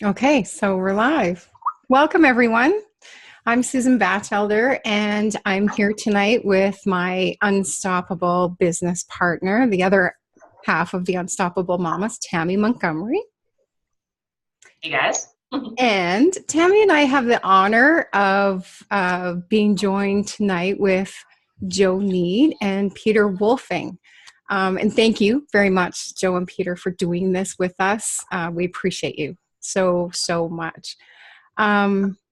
Okay, so we're live. Welcome, everyone. I'm Susan Batchelder, and I'm here tonight with my unstoppable business partner, the other half of the Unstoppable Mamas, Tammy Montgomery. Hey guys. And Tammy and I have the honor of being joined tonight with Joe Need and Peter Wolfing. And thank you very much, Joe and Peter, for doing this with us. We appreciate you so much.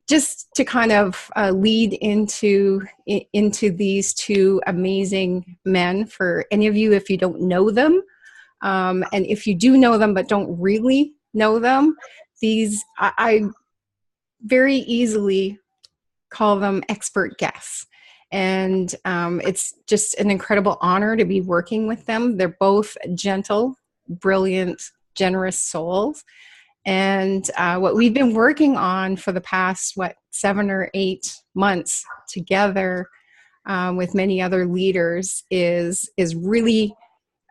Just to kind of lead into these two amazing men, for any of you if you don't know them, and if you do know them but don't really know them, I very easily call them expert guests. And it's just an incredible honor to be working with them. They're both gentle, brilliant, generous souls. And what we've been working on for the past, 7 or 8 months together with many other leaders is really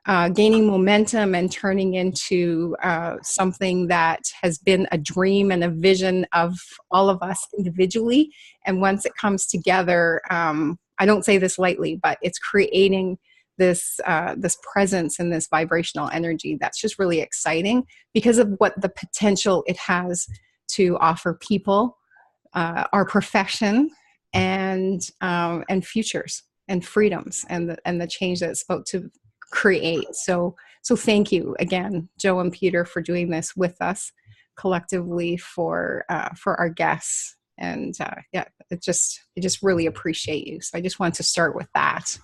gaining momentum and turning into something that has been a dream and a vision of all of us individually. And once it comes together, I don't say this lightly, but it's creating this presence and this vibrational energy that's just really exciting because of what the potential it has to offer people, our profession, and futures and freedoms, and the change that it's about to create. So thank you again, Joe and Peter, for doing this with us collectively for our guests. And I just really appreciate you. So I just want to start with that.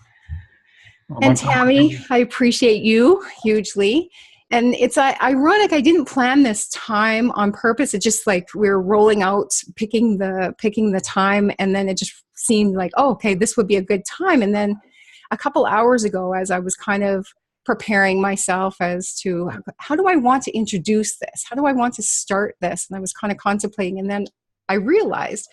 And Tammy, I appreciate you hugely. And it's ironic, I didn't plan this time on purpose. It just like we were rolling out, picking the time, and then it just seemed like, oh, okay, this would be a good time. And then a couple hours ago, as I was kind of preparing myself as to how do I want to introduce this? How do I want to start this? And I was kind of contemplating, and then I realized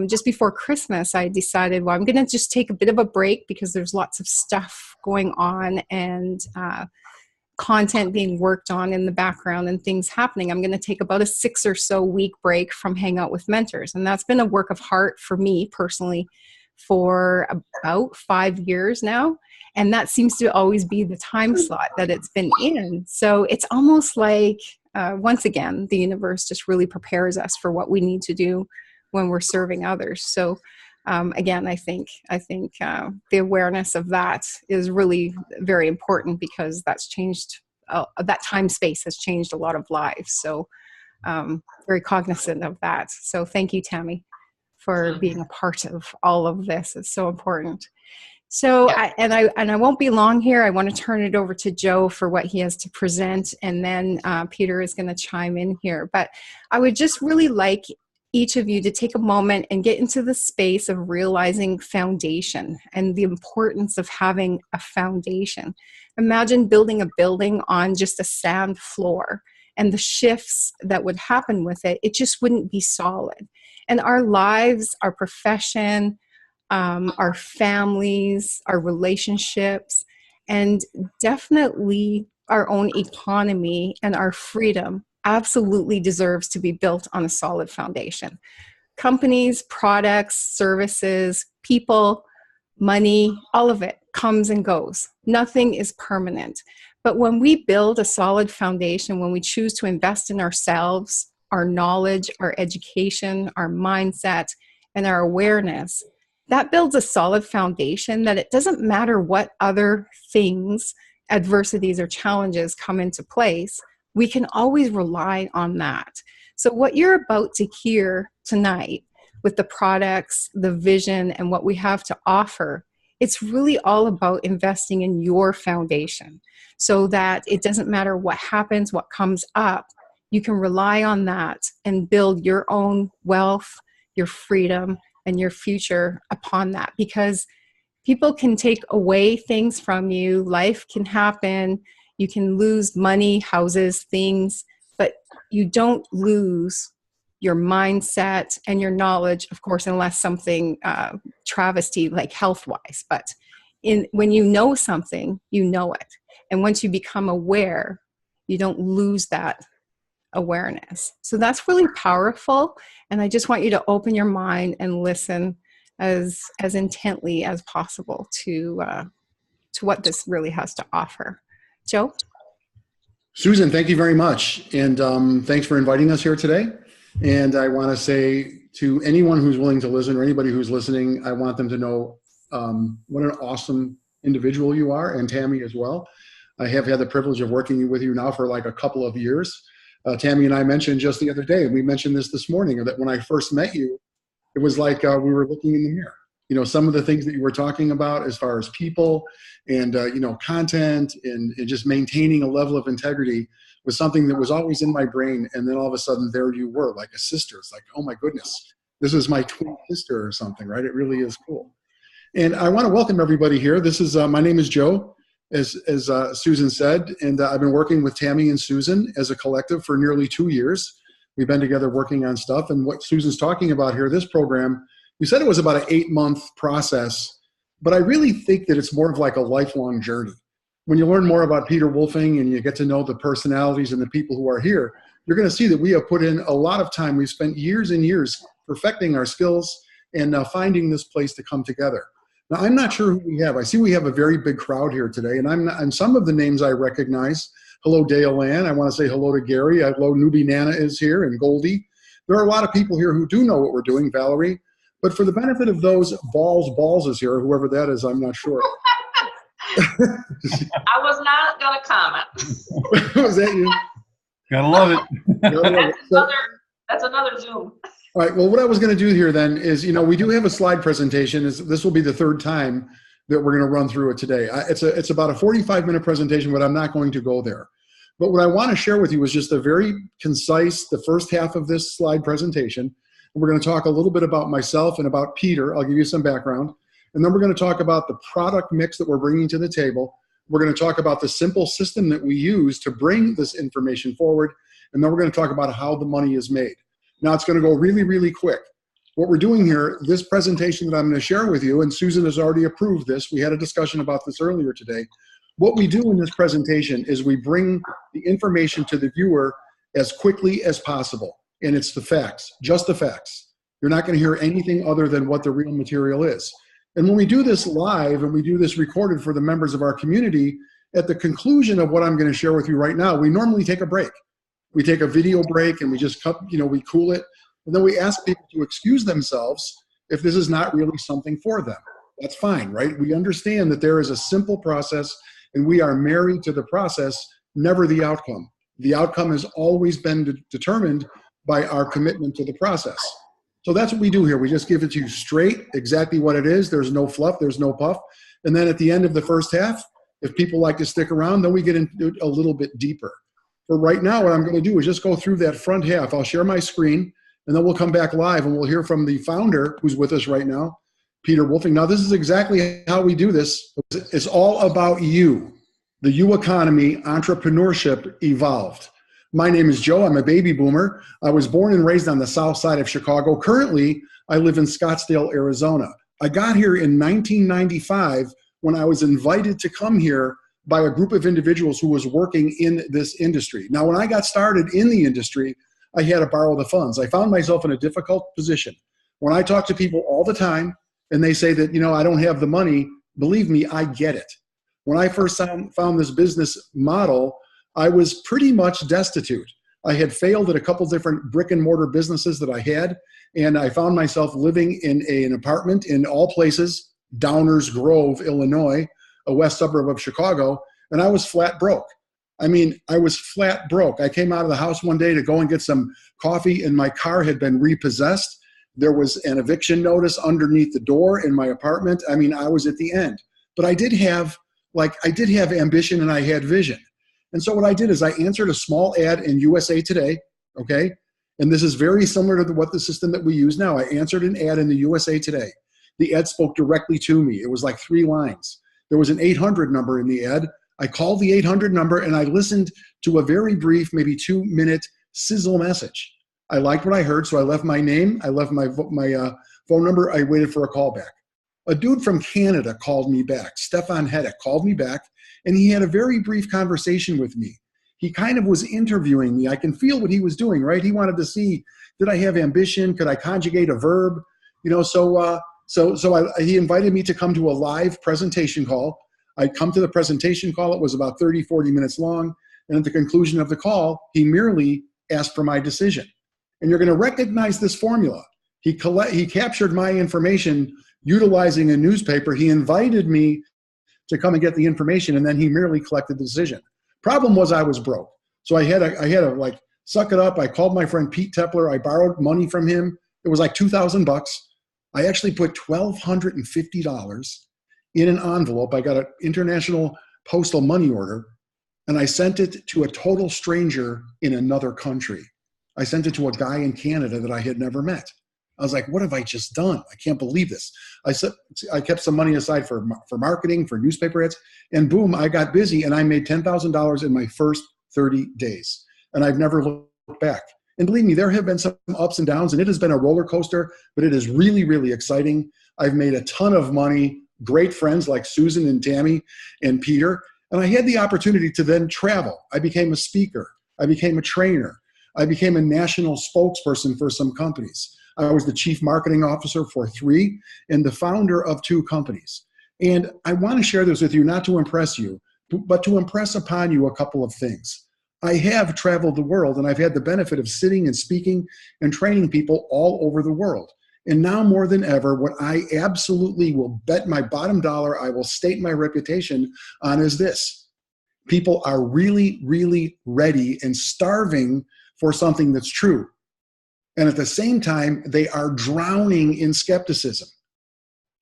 just before Christmas, I decided, well, I'm going to just take a bit of a break because there's lots of stuff going on and content being worked on in the background and things happening. I'm going to take about a 6 or so week break from Hangout with Mentors. And that's been a work of heart for me personally for about 5 years now. And that seems to always be the time slot that it's been in. So it's almost like, once again, the universe just really prepares us for what we need to do when we're serving others. So again, I think the awareness of that is really very important because that's changed, that time space has changed a lot of lives. So very cognizant of that. So thank you, Tammy, for being a part of all of this. It's so important. So, Yeah. I won't be long here. I want to turn it over to Joe for what he has to present, and then Peter is going to chime in here. But I would just really like each of you to take a moment and get into the space of realizing foundation and the importance of having a foundation. Imagine building a building on just a sand floor, and the shifts that would happen with it, it just wouldn't be solid. And our lives, our profession, our families, our relationships, and definitely our own economy and our freedom absolutely deserves to be built on a solid foundation. Companies, products, services, people, money, all of it comes and goes. Nothing is permanent. But when we build a solid foundation, when we choose to invest in ourselves, our knowledge, our education, our mindset, and our awareness, that builds a solid foundation that it doesn't matter what other things, adversities, or challenges come into place, we can always rely on that. So what you're about to hear tonight with the products, the vision, and what we have to offer, it's really all about investing in your foundation so that it doesn't matter what happens, what comes up, you can rely on that and build your own wealth, your freedom, and your future upon that. Because people can take away things from you, life can happen, you can lose money, houses, things, but you don't lose your mindset and your knowledge, of course, unless something travesty like health-wise. But when you know something, you know it. And once you become aware, you don't lose that awareness. So that's really powerful. And I just want you to open your mind and listen as intently as possible to what this really has to offer. Joe? Susan, thank you very much. And thanks for inviting us here today. And I want to say to anyone who's willing to listen or anybody who's listening, I want them to know what an awesome individual you are, and Tammy as well. I have had the privilege of working with you now for like a couple of years. Tammy and I mentioned just the other day, and we mentioned this morning, that when I first met you, it was like we were looking in the mirror. You know, some of the things that you were talking about as far as people and, content and just maintaining a level of integrity was something that was always in my brain. And then all of a sudden there you were, like a sister. It's like, oh my goodness, this is my twin sister or something, right? It really is cool. And I want to welcome everybody here. This is, my name is Joe, as Susan said, and I've been working with Tammy and Susan as a collective for nearly 2 years. We've been together working on stuff. And what Susan's talking about here, this program, you said it was about an 8-month process, but I really think that it's more of like a lifelong journey. When you learn more about Peter Wolfing and you get to know the personalities and the people who are here, you're going to see that we have put in a lot of time. We've spent years and years perfecting our skills and finding this place to come together. Now, I'm not sure who we have. I see we have a very big crowd here today, and some of the names I recognize. Hello, Dale Ann. I want to say hello to Gary. Hello, Newbie Nana is here, and Goldie. There are a lot of people here who do know what we're doing, Valerie. But for the benefit of those, Balls is here, whoever that is, I'm not sure. I was not going to comment. Was that you? Gotta love it. That's another Zoom. All right, well, what I was going to do here then is, we do have a slide presentation. This will be the third time that we're going to run through it today. It's about a 45-minute presentation, but I'm not going to go there. But what I want to share with you is just a very concise, the first half of this slide presentation. We're going to talk a little bit about myself and about Peter. I'll give you some background. And then we're going to talk about the product mix that we're bringing to the table. We're going to talk about the simple system that we use to bring this information forward. And then we're going to talk about how the money is made. Now, it's going to go really, really quick. What we're doing here, this presentation that I'm going to share with you, and Susan has already approved this. We had a discussion about this earlier today. What we do in this presentation is we bring the information to the viewer as quickly as possible. And it's the facts, just the facts. You're not going to hear anything other than what the real material is. And when we do this live and we do this recorded for the members of our community, at the conclusion of what I'm going to share with you right now, we normally take a break. We take a video break and we just cut, we cool it. And then we ask people to excuse themselves if this is not really something for them. That's fine, right? We understand that there is a simple process and we are married to the process, never the outcome. The outcome has always been determined by our commitment to the process. So that's what we do here. We just give it to you straight, exactly what it is. There's no fluff, there's no puff. And then at the end of the first half, if people like to stick around, then we get into it a little bit deeper. But right now, what I'm going to do is just go through that front half. I'll share my screen, and then we'll come back live, and we'll hear from the founder who's with us right now, Peter Wolfing. Now, this is exactly how we do this. It's all about you. The you economy, entrepreneurship evolved. My name is Joe. I'm a baby boomer. I was born and raised on the south side of Chicago. Currently, I live in Scottsdale, Arizona. I got here in 1995 when I was invited to come here by a group of individuals who was working in this industry. Now, when I got started in the industry, I had to borrow the funds. I found myself in a difficult position. When I talk to people all the time and they say that, I don't have the money, believe me, I get it. When I first found this business model, I was pretty much destitute. I had failed at a couple different brick and mortar businesses that I had, and I found myself living in an apartment in all places, Downers Grove, Illinois, a west suburb of Chicago, and I was flat broke. I was flat broke. I came out of the house one day to go and get some coffee, and my car had been repossessed. There was an eviction notice underneath the door in my apartment. I was at the end. But I did have ambition and I had vision. And so what I did is I answered a small ad in USA Today, okay? And this is very similar to what the system that we use now. I answered an ad in the USA Today. The ad spoke directly to me. It was like 3 lines. There was an 800 number in the ad. I called the 800 number and I listened to a very brief, maybe 2-minute sizzle message. I liked what I heard, so I left my name, I left my phone number, I waited for a call back. A dude from Canada called me back. Stefan Hedek called me back, and he had a very brief conversation with me. he kind of was interviewing me. I can feel what he was doing, right? He wanted to see, did I have ambition? Could I conjugate a verb? You know, he invited me to come to a live presentation call. I come to the presentation call. It was about 30, 40 minutes long. And at the conclusion of the call, he merely asked for my decision. And you're going to recognize this formula. He captured my information utilizing a newspaper. He invited me to come and get the information, and then he merely collected the decision. Problem was I was broke. So I had to like suck it up. I called my friend Pete Tepler. I borrowed money from him. It was like $2,000. I actually put $1,250 in an envelope. I got an international postal money order, and I sent it to a total stranger in another country. I sent it to a guy in Canada that I had never met. I was like, what have I just done? I can't believe this. I kept some money aside for marketing, for newspaper ads, and boom, I got busy and I made $10,000 in my first 30 days. And I've never looked back. And believe me, there have been some ups and downs, and it has been a roller coaster, but it is really, really exciting. I've made a ton of money, great friends like Susan and Tammy and Peter, and I had the opportunity to then travel. I became a speaker. I became a trainer. I became a national spokesperson for some companies. I was the chief marketing officer for 3 and the founder of 2 companies. And I want to share this with you, not to impress you, but to impress upon you a couple of things. I have traveled the world, and I've had the benefit of sitting and speaking and training people all over the world. And now more than ever, what I absolutely will bet my bottom dollar, I will state my reputation on, is this. People are really, really ready and starving for something that's true. And at the same time, they are drowning in skepticism.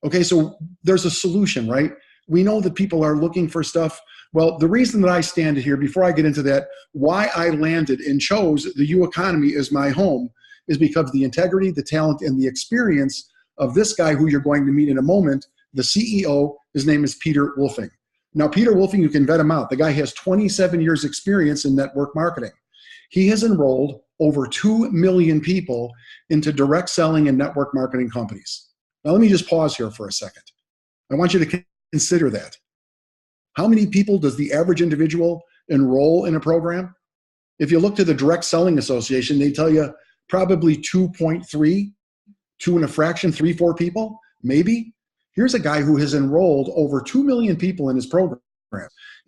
Okay, so there's a solution, right? We know that people are looking for stuff. Well, the reason that I stand here, before I get into that, why I landed and chose the U economy as my home, is because of the integrity, the talent, and the experience of this guy who you're going to meet in a moment, the CEO. His name is Peter Wolfing. Now, Peter Wolfing, you can vet him out. The guy has 27 years experience in network marketing. He has enrolled over 2 million people into direct selling and network marketing companies. Now, let me just pause here for a second. I want you to consider that. How many people does the average individual enroll in a program? If you look to the Direct Selling Association, they tell you probably 2.3, 2 and a fraction, 3, 4 people, maybe. Here's a guy who has enrolled over 2 million people in his program.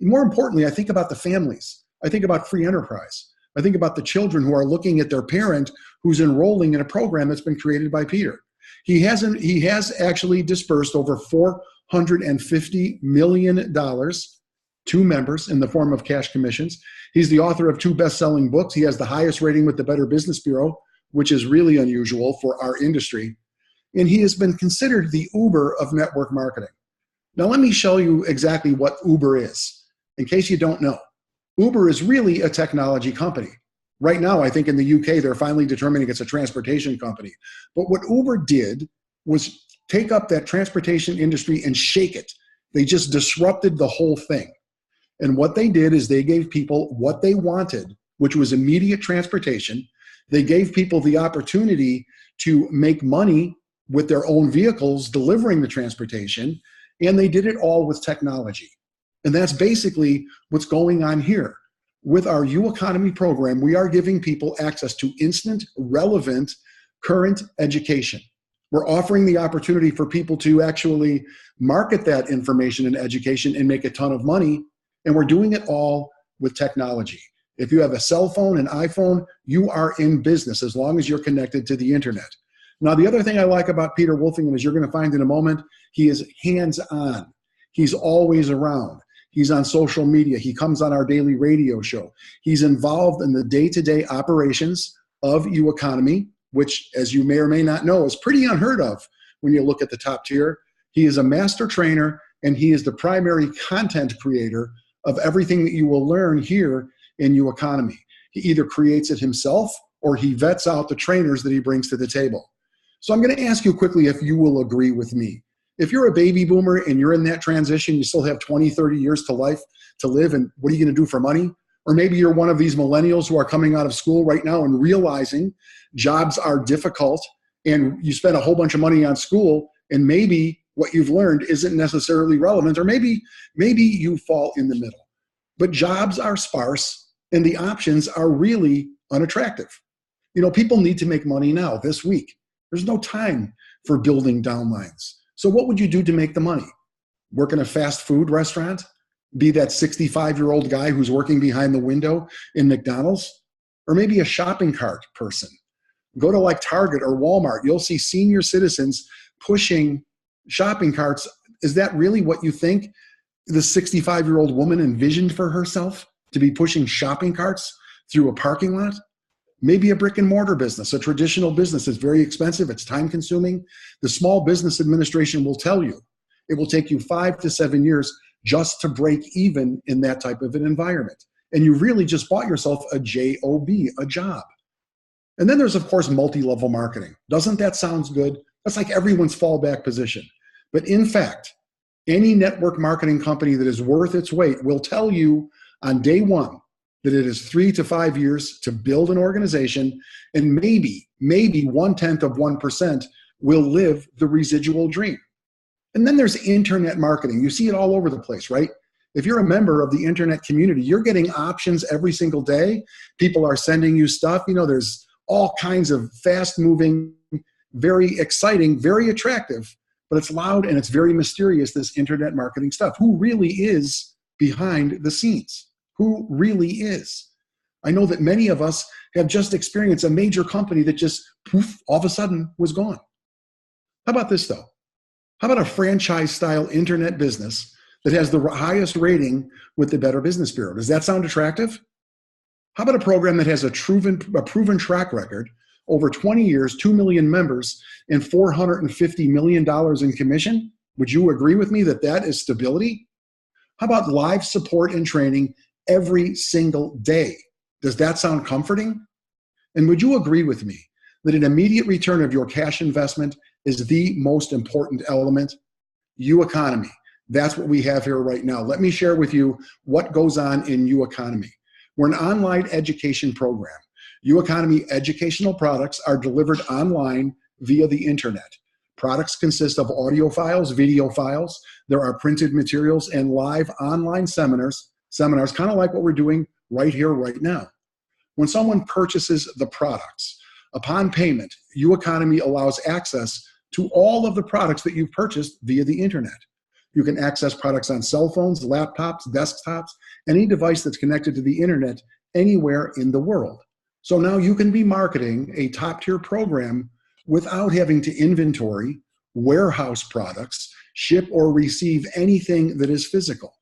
More importantly, I think about the families. I think about free enterprise. I think about the children who are looking at their parent who's enrolling in a program that's been created by Peter. He has actually dispersed over $450 million to members in the form of cash commissions. He's the author of 2 best-selling books. He has the highest rating with the Better Business Bureau, which is really unusual for our industry. And he has been considered the Uber of network marketing. Now, let me show you exactly what Uber is, in case you don't know. Uber is really a technology company. Right now, I think in the UK, they're finally determining it's a transportation company. But what Uber did was take up that transportation industry and shake it. They just disrupted the whole thing. And what they did is they gave people what they wanted, which was immediate transportation. They gave people the opportunity to make money with their own vehicles delivering the transportation, and they did it all with technology. And that's basically what's going on here. With our U Economy program, we are giving people access to instant, relevant, current education. We're offering the opportunity for people to actually market that information and education and make a ton of money, and we're doing it all with technology. If you have a cell phone, an iPhone, you are in business as long as you're connected to the internet. Now, the other thing I like about Peter Wolfing, as you're going to find in a moment, he is hands-on. He's always around. He's on social media. He comes on our daily radio show. He's involved in the day-to-day operations of U Economy, which, as you may or may not know, is pretty unheard of when you look at the top tier. He is a master trainer, and he is the primary content creator of everything that you will learn here in U Economy. He either creates it himself or he vets out the trainers that he brings to the table. So I'm going to ask you quickly if you will agree with me. If you're a baby boomer and you're in that transition, you still have 20, 30 years to life to live, and what are you going to do for money? Or maybe you're one of these millennials who are coming out of school right now and realizing jobs are difficult, and you spend a whole bunch of money on school, and maybe what you've learned isn't necessarily relevant, or maybe you fall in the middle. But jobs are sparse, and the options are really unattractive. You know, people need to make money now, this week. There's no time for building downlines. So what would you do to make the money? Work in a fast food restaurant? Be that 65-year-old guy who's working behind the window in McDonald's? Or maybe a shopping cart person? Go to like Target or Walmart. You'll see senior citizens pushing shopping carts. Is that really what you think the 65-year-old woman envisioned for herself, to be pushing shopping carts through a parking lot? Maybe a brick and mortar business, a traditional business is very expensive. It's time consuming. The Small Business Administration will tell you it will take you 5 to 7 years just to break even in that type of an environment. And you really just bought yourself a job, a job. And then there's, of course, multi-level marketing. Doesn't that sound good? That's like everyone's fallback position. But in fact, any network marketing company that is worth its weight will tell you on day one that it is 3 to 5 years to build an organization, and maybe 0.1% will live the residual dream. And then there's internet marketing. You see it all over the place, right? If you're a member of the internet community, you're getting options every single day. People are sending you stuff. You know, there's all kinds of fast-moving, very exciting, very attractive, but it's loud and it's very mysterious, this internet marketing stuff. Who really is behind the scenes? Who really is? I know that many of us have just experienced a major company that just, poof, all of a sudden was gone. How about this, though? How about a franchise-style internet business that has the highest rating with the Better Business Bureau? Does that sound attractive? How about a program that has a proven track record, over 20 years, 2 million members, and $450 million in commission? Would you agree with me that that is stability? How about live support and training every single day? Does that sound comforting? And would you agree with me that an immediate return of your cash investment is the most important element? U-Economy. That's what we have here right now. Let me share with you what goes on in U-Economy. We're an online education program. U-Economy educational products are delivered online via the internet. Products consist of audio files, video files. There are printed materials and live online seminars, kind of like what we're doing right here, right now. When someone purchases the products, upon payment, U-Economy allows access to all of the products that you've purchased via the internet. You can access products on cell phones, laptops, desktops, any device that's connected to the internet anywhere in the world. So now you can be marketing a top-tier program without having to inventory, warehouse products, ship or receive anything that is physical.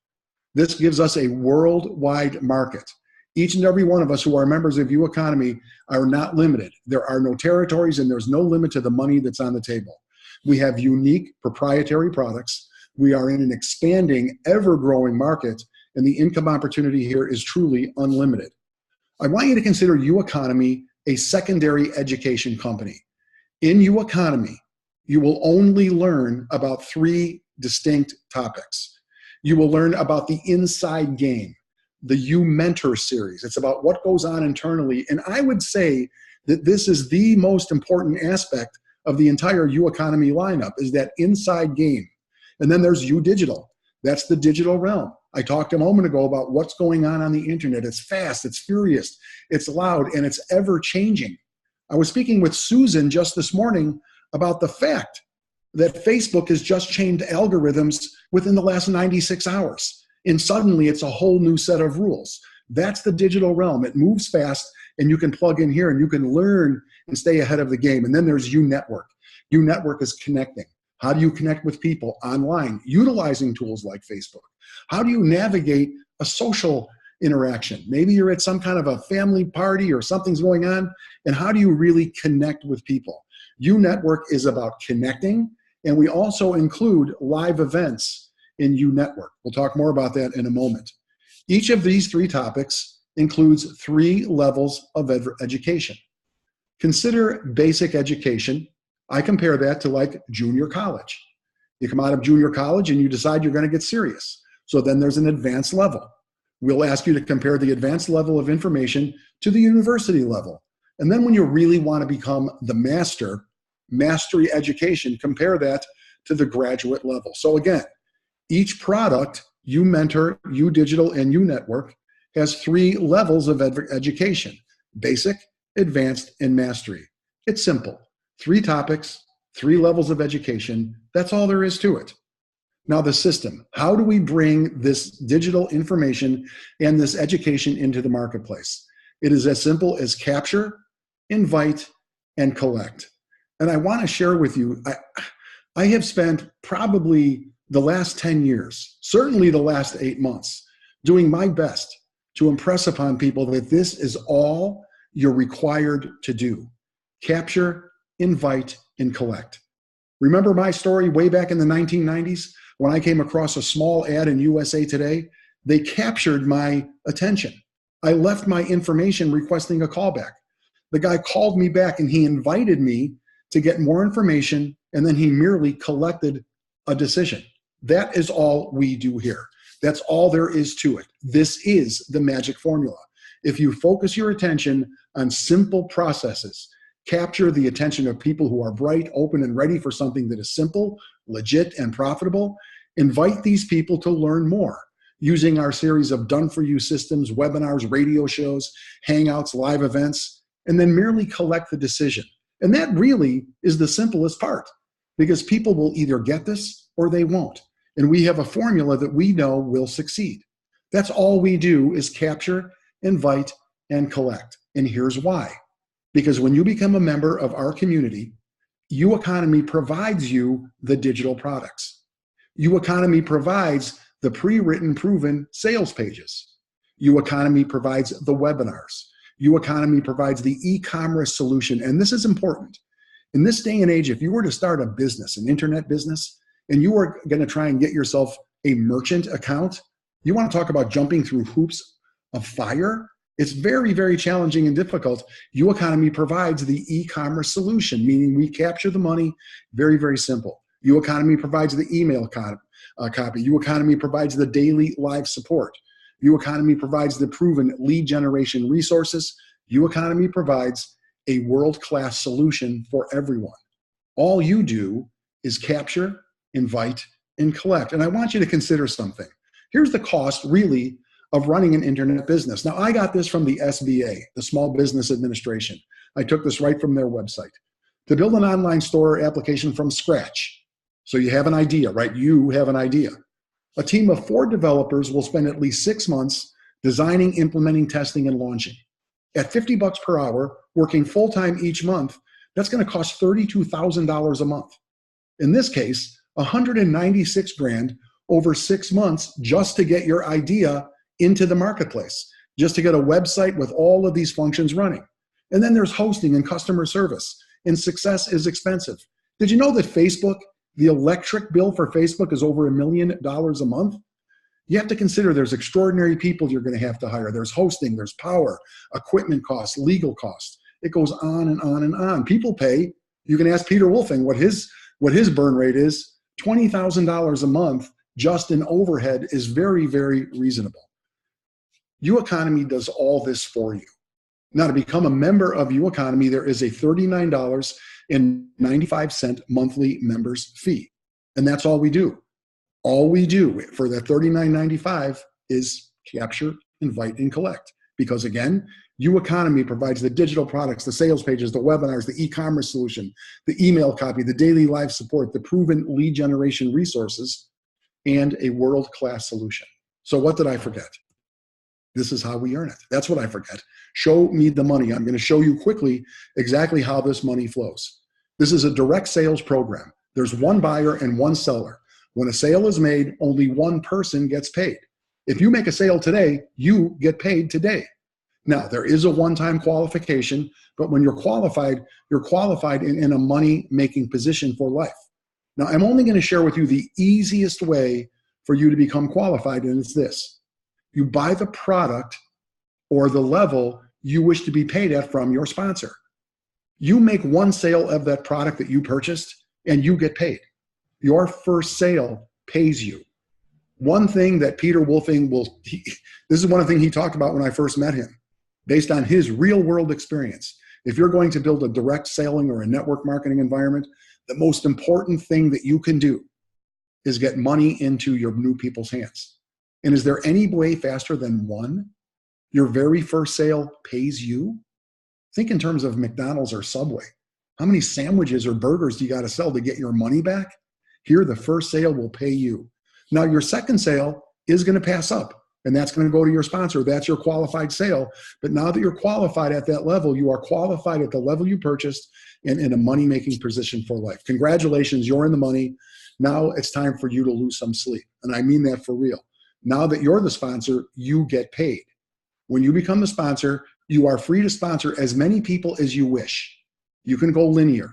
This gives us a worldwide market. Each and every one of us who are members of U-Economy are not limited. There are no territories and there's no limit to the money that's on the table. We have unique proprietary products. We are in an expanding, ever-growing market, and the income opportunity here is truly unlimited. I want you to consider U-Economy a secondary education company. In U-Economy, you will only learn about 3 distinct topics. You will learn about the inside game, the U-Mentor series. It's about what goes on internally, and I would say that this is the most important aspect of the entire U-Economy lineup, is that inside game. And then there's U-Digital. That's the digital realm. I talked a moment ago about what's going on the internet. It's fast, it's furious, it's loud, and it's ever changing. I was speaking with Susan just this morning about the fact that Facebook has just changed algorithms within the last 96 hours. And suddenly it's a whole new set of rules. That's the digital realm. It moves fast, and you can plug in here and you can learn and stay ahead of the game. And then there's U-Network. U-Network is connecting. How do you connect with people online, utilizing tools like Facebook? How do you navigate a social interaction? Maybe you're at some kind of a family party or something's going on, and how do you really connect with people? U-Network is about connecting, and we also include live events in U-Network. We'll talk more about that in a moment. Each of these 3 topics includes 3 levels of education. Consider basic education. I compare that to like junior college. You come out of junior college and you decide you're going to get serious. So then there's an advanced level. We'll ask you to compare the advanced level of information to the university level. And then when you really want to become the mastery education, compare that to the graduate level. So again, each product, U-Mentor, U-Digital, and U-Network, has 3 levels of education: basic, advanced, and mastery. It's simple. 3 topics, 3 levels of education. That's all there is to it. Now the system, how do we bring this digital information and this education into the marketplace? It is as simple as capture, invite, and collect. And I want to share with you, I have spent probably the last 10 years, certainly the last 8 months, doing my best to impress upon people that this is all you're required to do. Capture, invite, and collect. Remember my story way back in the 1990s when I came across a small ad in USA Today? They captured my attention. I left my information requesting a callback. The guy called me back and he invited me to get more information, and then he merely collected a decision. That is all we do here. That's all there is to it. This is the magic formula. If you focus your attention on simple processes, capture the attention of people who are bright, open, and ready for something that is simple, legit, and profitable, invite these people to learn more using our series of done-for-you systems, webinars, radio shows, hangouts, live events, and then merely collect the decision. And that really is the simplest part, because people will either get this or they won't. And we have a formula that we know will succeed. That's all we do is capture, invite, and collect. And here's why. Because when you become a member of our community, UEconomy provides you the digital products. UEconomy provides the pre-written, proven sales pages. UEconomy provides the webinars. UEconomy provides the e-commerce solution. And this is important. In this day and age, if you were to start a business, an internet business, and you are going to try and get yourself a merchant account, you want to talk about jumping through hoops of fire? It's very, very challenging and difficult. UEconomy provides the e-commerce solution, meaning we capture the money. Very, very simple. UEconomy provides the email copy. UEconomy provides the daily live support. UEconomy provides the proven lead generation resources. UEconomy provides a world-class solution for everyone. All you do is capture, invite, and collect. And I want you to consider something. Here's the cost, really, of running an internet business. Now, I got this from the SBA, the Small Business Administration. I took this right from their website. To build an online store application from scratch, so you have an idea, right? You have an idea. A team of 4 developers will spend at least 6 months designing, implementing, testing, and launching. At $50 per hour, working full-time each month, that's going to cost $32,000 a month. In this case, $196,000 over 6 months just to get your idea into the marketplace, just to get a website with all of these functions running. And then there's hosting and customer service, and success is expensive. Did you know that Facebook, the electric bill for Facebook is over $1 million a month? You have to consider there's extraordinary people you're going to have to hire. There's hosting, there's power, equipment costs, legal costs. It goes on and on and on. People pay, you can ask Peter Wolfing what his burn rate is. $20,000 a month just in overhead is very, very reasonable. UEconomy does all this for you. Now, to become a member of UEconomy, there is a $39.95 monthly members fee. And that's all we do. All we do for that $39.95 is capture, invite, and collect. Because again, UEconomy provides the digital products, the sales pages, the webinars, the e-commerce solution, the email copy, the daily live support, the proven lead generation resources, and a world-class solution. So what did I forget? This is how we earn it. That's what I forget. Show me the money. I'm going to show you quickly exactly how this money flows. This is a direct sales program. There's one buyer and one seller. When a sale is made, only one person gets paid. If you make a sale today, you get paid today. Now, there is a one-time qualification, but when you're qualified in a money-making position for life. Now, I'm only going to share with you the easiest way for you to become qualified, and it's this. You buy the product or the level you wish to be paid at from your sponsor. You make one sale of that product that you purchased, and you get paid. Your first sale pays you. One thing that Peter Wolfing this is one thing he talked about when I first met him, based on his real world experience. If you're going to build a direct selling or a network marketing environment, the most important thing that you can do is get money into your new people's hands. And is there any way faster than one? Your very first sale pays you. Think in terms of McDonald's or Subway. How many sandwiches or burgers do you got to sell to get your money back? Here, the first sale will pay you. Now, your second sale is going to pass up, and that's going to go to your sponsor. That's your qualified sale. But now that you're qualified at that level, you are qualified at the level you purchased and in a money-making position for life. Congratulations, you're in the money. Now it's time for you to lose some sleep. And I mean that for real. Now that you're the sponsor, you get paid. When you become the sponsor, you are free to sponsor as many people as you wish. You can go linear.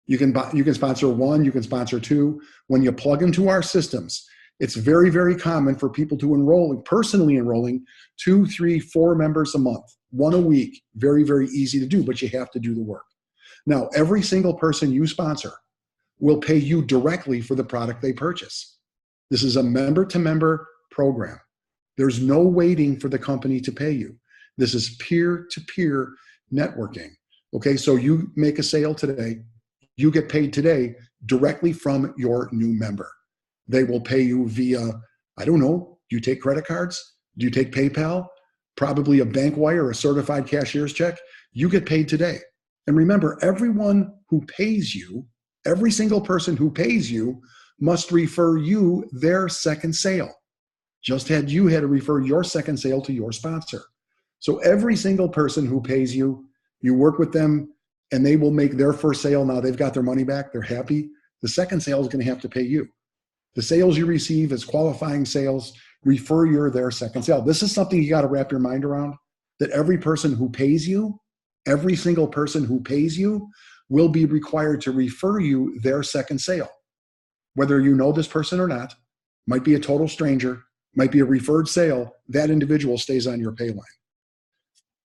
You can sponsor one, you can sponsor two. When you plug into our systems, it's very, very common for people to personally enrolling 2, 3, 4 members a month, 1 a week. Very, very easy to do, but you have to do the work. Now, every single person you sponsor will pay you directly for the product they purchase. This is a member-to-member program. There's no waiting for the company to pay you. This is peer-to-peer networking. Okay, so you make a sale today, you get paid today directly from your new member. They will pay you via, I don't know, do you take credit cards? Do you take PayPal? Probably a bank wire or a certified cashier's check. You get paid today. And remember, everyone who pays you, every single person who pays you must refer you their second sale. You had to refer your second sale to your sponsor. So every single person who pays you, you work with them and they will make their first sale. Now they've got their money back. They're happy. The second sale is going to have to pay you. The sales you receive as qualifying sales, refer their second sale. This is something you got to wrap your mind around, that every person who pays you, every single person who pays you will be required to refer you their second sale. Whether you know this person or not, might be a total stranger, might be a referred sale, that individual stays on your pay line.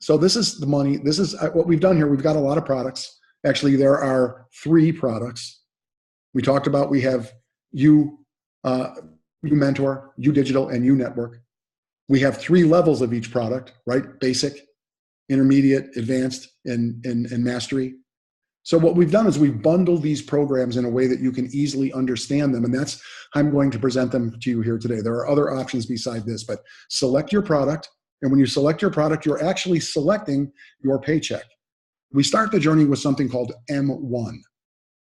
So this is the money. This is what we've done here. We've got a lot of products. Actually, there are 3 products. We talked about, we have you mentor, you digital, and you network. We have 3 levels of each product, right? Basic, intermediate, advanced, and mastery. So what we've done is we've bundled these programs in a way that you can easily understand them. And that's how I'm going to present them to you here today. There are other options beside this, but select your product. And when you select your product, you're actually selecting your paycheck. We start the journey with something called M1.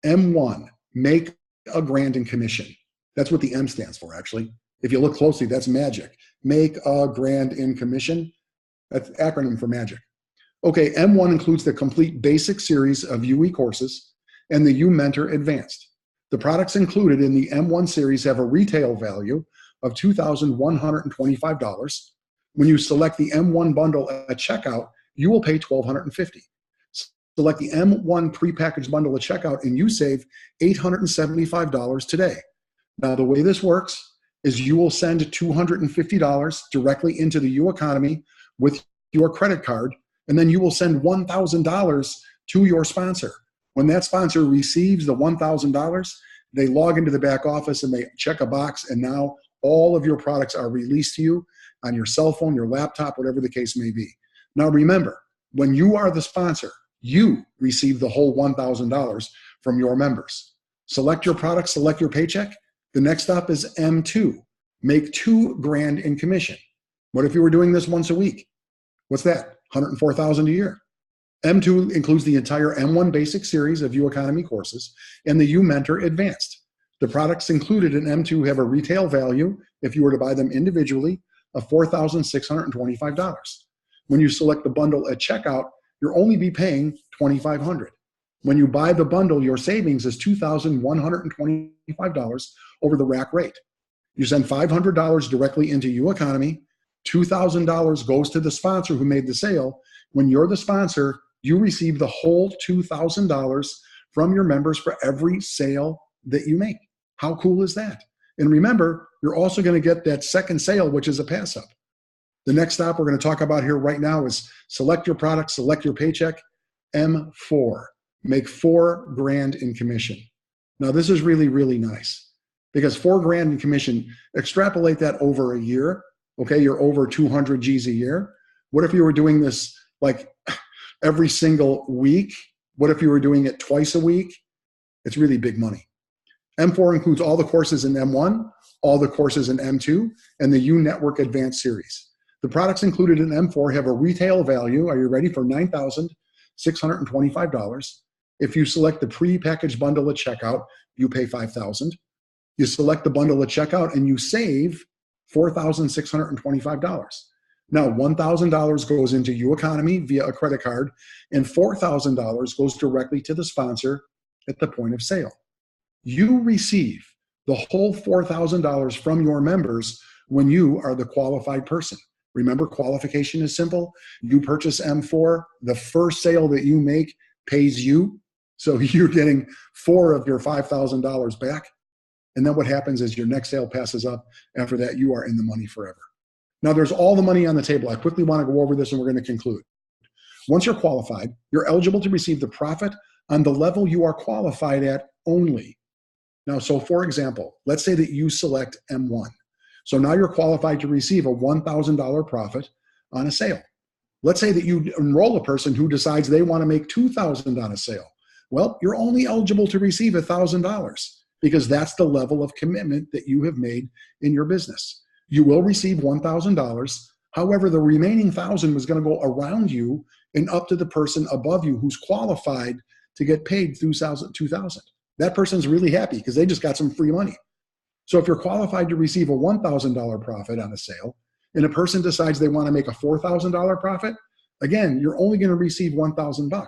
M1, make a grand in commission. That's what the M stands for, actually. If you look closely, that's magic. Make a grand in commission. That's the acronym for magic. Okay, M1 includes the complete basic series of UE courses and the U Mentor Advanced. The products included in the M1 series have a retail value of $2,125. When you select the M1 bundle at checkout, you will pay $1,250. Select the M1 prepackaged bundle at checkout and you save $875 today. Now, the way this works is you will send $250 directly into the U economy with your credit card, and then you will send $1,000 to your sponsor. When that sponsor receives the $1,000, they log into the back office and they check a box, and now all of your products are released to you on your cell phone, your laptop, whatever the case may be. Now remember, when you are the sponsor, you receive the whole $1,000 from your members. Select your product, select your paycheck. The next stop is M2, make $2,000 in commission. What if you were doing this once a week? What's that? $104,000 a year. M2 includes the entire M1 basic series of U Economy courses and the U Mentor Advanced. The products included in M2 have a retail value, if you were to buy them individually, of $4,625. When you select the bundle at checkout, you'll only be paying $2,500. When you buy the bundle, your savings is $2,125 over the rack rate. You send $500 directly into U Economy, $2,000 goes to the sponsor who made the sale. When you're the sponsor, you receive the whole $2,000 from your members for every sale that you make. How cool is that? And remember, you're also going to get that second sale, which is a pass up. The next stop we're going to talk about here right now is select your product, select your paycheck, M4, make $4,000 in commission. Now this is really, really nice because $4,000 in commission, extrapolate that over a year. Okay, you're over 200 G's a year. What if you were doing this like every single week? What if you were doing it twice a week? It's really big money. M4 includes all the courses in M1, all the courses in M2, and the U Network Advanced series. The products included in M4 have a retail value, are you ready, for $9,625. If you select the pre-packaged bundle at checkout, you pay $5,000. You select the bundle at checkout and you save $4,625. Now, $1,000 goes into UEconomy via a credit card, and $4,000 goes directly to the sponsor at the point of sale. You receive the whole $4,000 from your members when you are the qualified person. Remember, qualification is simple. You purchase M4, the first sale that you make pays you. So you're getting $4 of your $5,000 back. And then what happens is your next sale passes up. After that, you are in the money forever. Now, there's all the money on the table. I quickly want to go over this and we're going to conclude. Once you're qualified, you're eligible to receive the profit on the level you are qualified at only. Now, so for example, let's say that you select M1. So now you're qualified to receive a $1,000 profit on a sale. Let's say that you enroll a person who decides they want to make $2,000 on a sale. Well, you're only eligible to receive $1,000 because that's the level of commitment that you have made in your business. You will receive $1,000. However, the remaining $1,000 was going to go around you and up to the person above you who's qualified to get paid $2,000. That person's really happy because they just got some free money. So if you're qualified to receive a $1,000 profit on a sale and a person decides they want to make a $4,000 profit, again, you're only going to receive $1,000.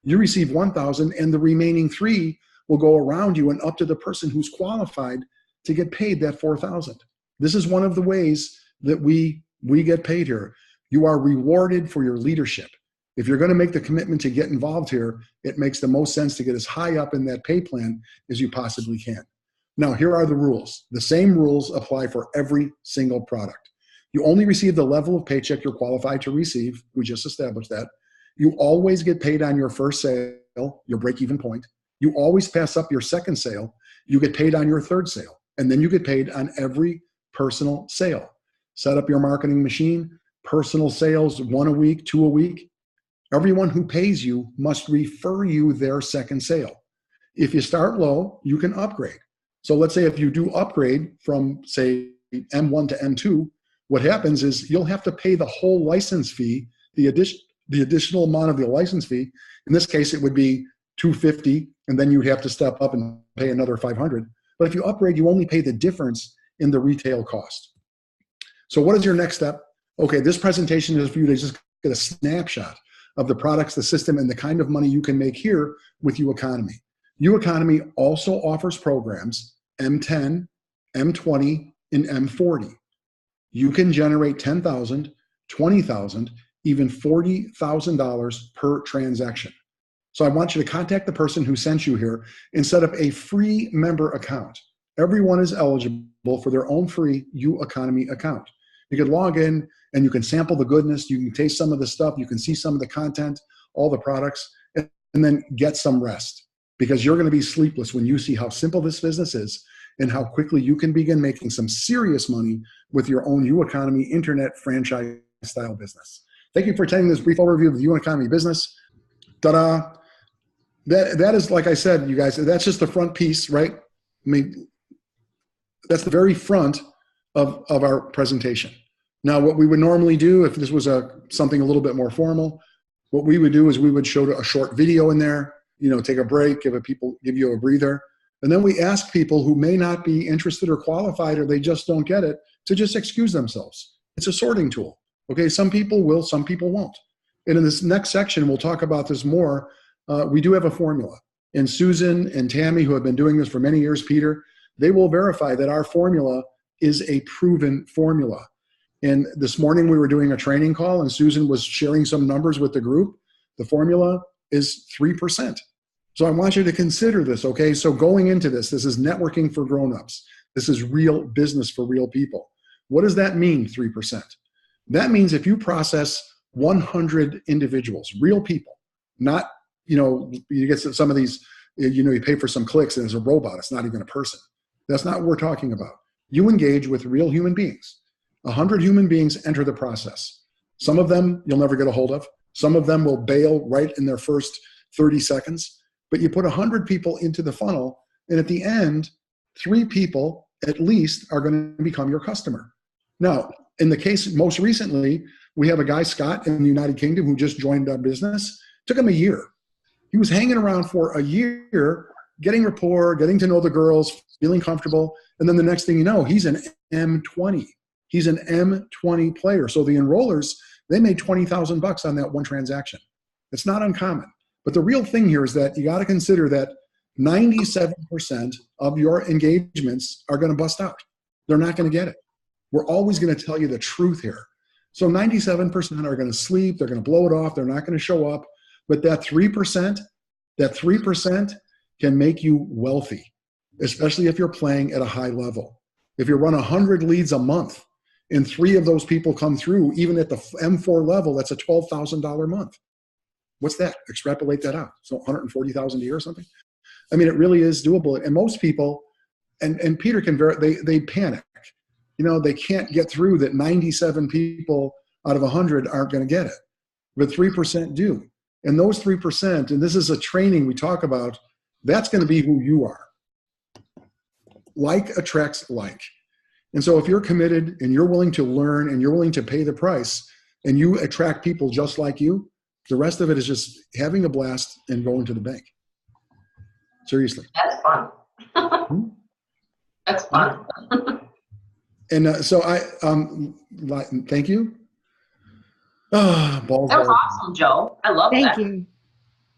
You receive $1,000 and the remaining $3,000 will go around you and up to the person who's qualified to get paid that $4,000. This is one of the ways that we get paid here. You are rewarded for your leadership. If you're going to make the commitment to get involved here, it makes the most sense to get as high up in that pay plan as you possibly can. Now, here are the rules. The same rules apply for every single product. You only receive the level of paycheck you're qualified to receive. We just established that. You always get paid on your first sale, your break-even point. You always pass up your second sale. You get paid on your third sale. And then you get paid on every personal sale. Set up your marketing machine, personal sales, 1 a week, 2 a week. Everyone who pays you must refer you their second sale. If you start low, you can upgrade. So let's say if you do upgrade from, say, M1 to M2, what happens is you'll have to pay the whole license fee, the additional amount of the license fee. In this case, it would be $250, and then you'd have to step up and pay another $500. But if you upgrade, you only pay the difference in the retail cost. So what is your next step? Okay, this presentation is for you to just get a snapshot of the products, the system, and the kind of money you can make here with UEconomy. UEconomy also offers programs M10, M20, and M40. You can generate $10,000, $20,000, even $40,000 per transaction. So I want you to contact the person who sent you here and set up a free member account. Everyone is eligible for their own free UEconomy account. You can log in and you can sample the goodness, you can taste some of the stuff, you can see some of the content, all the products, and then get some rest. Because you're going to be sleepless when you see how simple this business is and how quickly you can begin making some serious money with your own UEconomy internet franchise style business. Thank you for attending this brief overview of the UEconomy business. Ta-da! That is, like I said, you guys, that's just the front piece, right? I mean, that's the very front of our presentation. Now, what we would normally do if this was something a little bit more formal, what we would do is we would show a short video in there, take a break, give you a breather. And then we ask people who may not be interested or qualified or they just don't get it to just excuse themselves. It's a sorting tool. Okay, some people will, some people won't. And in this next section, we'll talk about this more. We do have a formula. And Susan and Tammy, who have been doing this for many years, Peter, they will verify that our formula is a proven formula. And this morning we were doing a training call and Susan was sharing some numbers with the group. The formula is 3%. So I want you to consider this, okay? So going into this is networking for grown-ups. This is real business for real people. What does that mean, 3%? That means if you process 100 individuals, real people, not, you get some of these, you pay for some clicks and it's a robot, it's not even a person. That's not what we're talking about. You engage with real human beings. 100 human beings enter the process. Some of them you'll never get a hold of. Some of them will bail right in their first 30 seconds. But you put 100 people into the funnel, and at the end, 3 people at least are going to become your customer. Now, in the case, most recently, we have a guy, Scott, in the United Kingdom who just joined our business. Took him a year. He was hanging around for a year, getting rapport, getting to know the girls, feeling comfortable. And then the next thing you know, he's an M20. He's an M20 player. So the enrollers, they made $20,000 on that one transaction. It's not uncommon. But the real thing here is that you got to consider that 97% of your engagements are going to bust out. They're not going to get it. We're always going to tell you the truth here. So 97% are going to sleep. They're going to blow it off. They're not going to show up. But that 3% can make you wealthy, especially if you're playing at a high level. If you run 100 leads a month and 3 of those people come through, even at the M4 level, that's a $12,000 a month. What's that? Extrapolate that out. So 140,000 a year or something. I mean, it really is doable. And most people, and Peter can they panic. You know, they can't get through that 97 people out of 100 aren't going to get it, but 3% do. And those 3%, and this is a training we talk about, that's going to be who you are. Like attracts like. And so if you're committed and you're willing to learn and you're willing to pay the price and you attract people just like you, the rest of it is just having a blast and going to the bank. Seriously. That's fun. That's fun. And so thank you. Balls That was out. awesome, Joe. I love that. Thank you.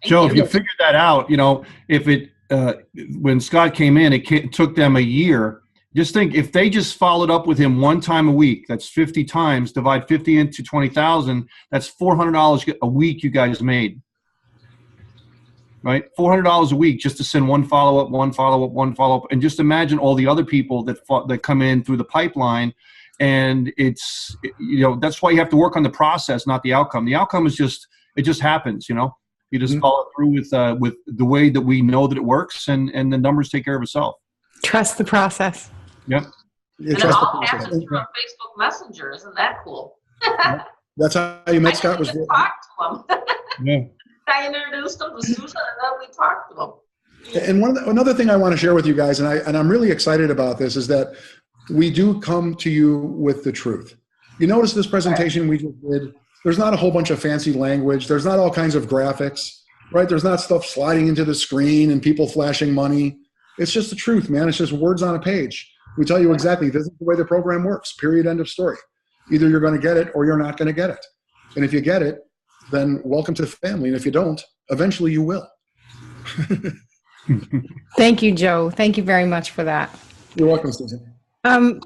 Joe, if you figured that out, if it when Scott came in, it took them a year. Just think, if they just followed up with him one time a week, that's 50 times, divide 50 into 20,000, that's $400 a week you guys made. Right? $400 a week just to send one follow-up, and just imagine all the other people that come in through the pipeline. And it's, that's why you have to work on the process, not the outcome. The outcome is it just happens, You just follow through with the way that we know that it works, and the numbers take care of itself. Trust the process. Yep. And it all happens through Facebook Messenger. Isn't that cool? That's how you met Scott. Was talk to him. Yeah. I introduced him to Susan, and then we talked to him. And another thing I want to share with you guys, and I'm really excited about this, is that we do come to you with the truth. You notice this presentation we just did, there's not a whole bunch of fancy language. There's not all kinds of graphics, right? There's not stuff sliding into the screen and people flashing money. It's just the truth, man. It's just words on a page. We tell you exactly, this is the way the program works, period, end of story. Either you're going to get it or you're not going to get it. And if you get it, then welcome to the family. And if you don't, eventually you will. Thank you, Joe. Thank you very much for that. You're welcome, Susan.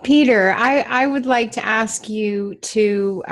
Peter, I would like to ask you to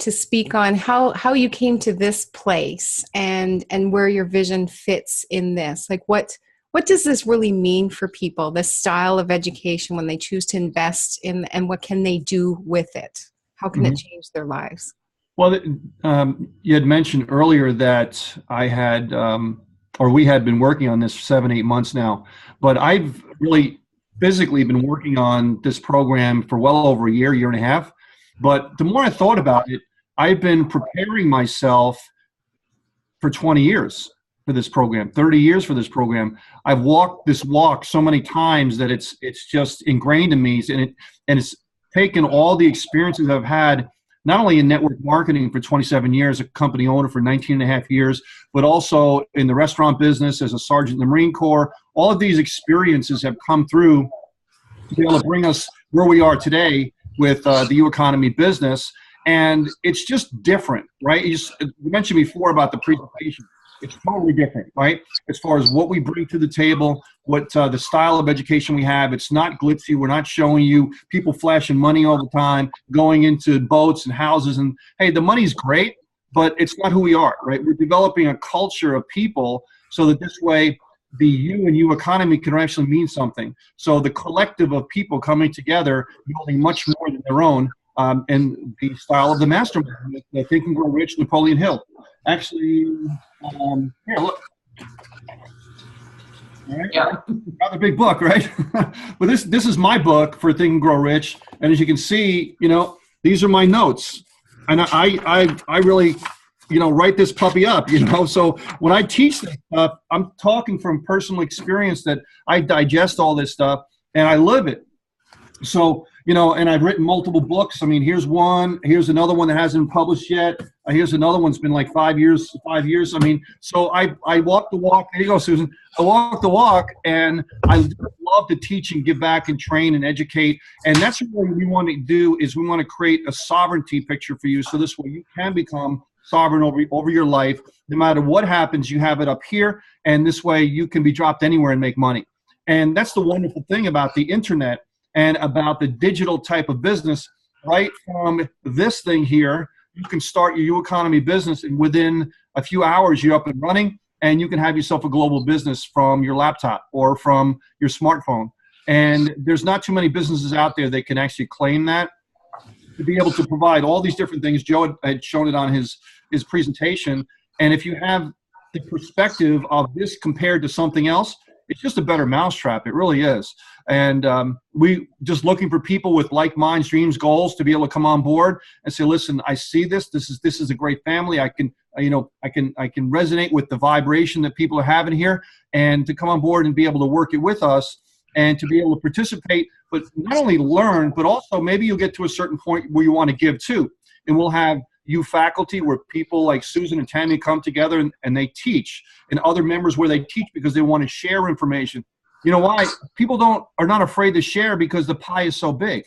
speak on how you came to this place and where your vision fits in this. Like what does this really mean for people, this style of education, when they choose to invest in, and what can they do with it? How can it change their lives? Well, you had mentioned earlier that I had, or we had been working on this for 7-8 months now, but I've really physically been working on this program for well over a year and a half. But the more I thought about it, I've been preparing myself for 20 years for this program, 30 years for this program. I've walked this walk so many times that it's just ingrained in me, and it's taken all the experiences I've had, not only in network marketing for 27 years, a company owner for 19 and a half years, but also in the restaurant business as a sergeant in the Marine Corps. All of these experiences have come through to be able to bring us where we are today with the U Economy business. And it's just different, right? You mentioned before about the presentation. It's totally different, right? As far as what we bring to the table, what the style of education we have. It's not glitzy. We're not showing you people flashing money all the time, going into boats and houses. And hey, the money's great, but it's not who we are, right? We're developing a culture of people so that this way the U and U economy can actually mean something. So the collective of people coming together, building much more than their own, and the style of the mastermind, the Think and Grow Rich, Napoleon Hill. Actually, here, look. All right. Yeah. Rather big book, right? But this is my book for Think and Grow Rich, and as you can see, these are my notes, and I really, write this puppy up, So when I teach this stuff, I'm talking from personal experience that I digest all this stuff and I live it. So you know, and I've written multiple books. I mean, here's one, here's another one that hasn't been published yet. Here's another one's been like 5 years. I mean, so I walk the walk. There you go, Susan. I walk the walk, and I love to teach and give back and train and educate. And that's what we want to do, is we want to create a sovereignty picture for you. So this way you can become sovereign over your life. No matter what happens, you have it up here. And this way you can be dropped anywhere and make money. And that's the wonderful thing about the internet and about the digital type of business. Right from this thing here, you can start your economy business, and within a few hours you're up and running, and you can have yourself a global business from your laptop or from your smartphone. And there's not too many businesses out there that can actually claim that, to be able to provide all these different things. Joe had shown it on his presentation. And if you have the perspective of this compared to something else, it's just a better mousetrap. It really is. And we just looking for people with like minds, dreams, goals to be able to come on board and say, listen, I see this. This is a great family. I can resonate with the vibration that people are having here, and to come on board and be able to work it with us and to be able to participate, but not only learn, but also maybe you'll get to a certain point where you want to give too. And we'll have you faculty where people like Susan and Tammy come together and they teach, and other members where they teach because they want to share information. You know why? People are not afraid to share because the pie is so big.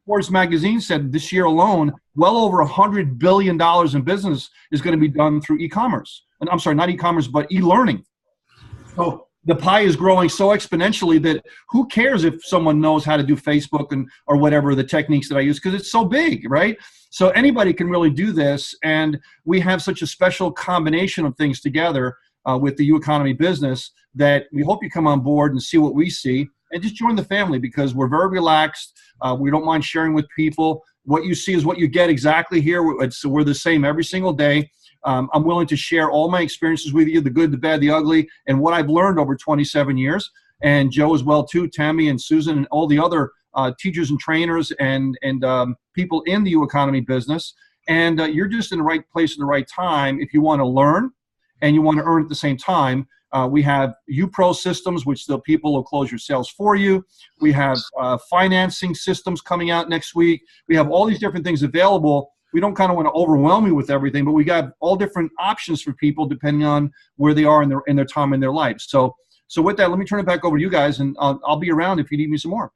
Forbes magazine said this year alone, well over $100 billion in business is going to be done through e-commerce. And I'm sorry, not e-commerce, but e-learning. So the pie is growing so exponentially that who cares if someone knows how to do Facebook or whatever the techniques that I use, because it's so big, right? So anybody can really do this, and we have such a special combination of things together with the U-Economy business that we hope you come on board and see what we see, and just join the family, because we're very relaxed. We don't mind sharing with people. What you see is what you get exactly here. So we're the same every single day. I'm willing to share all my experiences with you, the good, the bad, the ugly, and what I've learned over 27 years. And Joe as well too, Tammy and Susan and all the other teachers and trainers and people in the U-Economy business. And you're just in the right place at the right time if you want to learn and you want to earn at the same time. We have U-Pro systems, which the people will close your sales for you. We have financing systems coming out next week. We have all these different things available. We don't kind of want to overwhelm you with everything, but we got all different options for people depending on where they are in their time in their life. So with that, let me turn it back over to you guys, and I'll be around if you need me some more.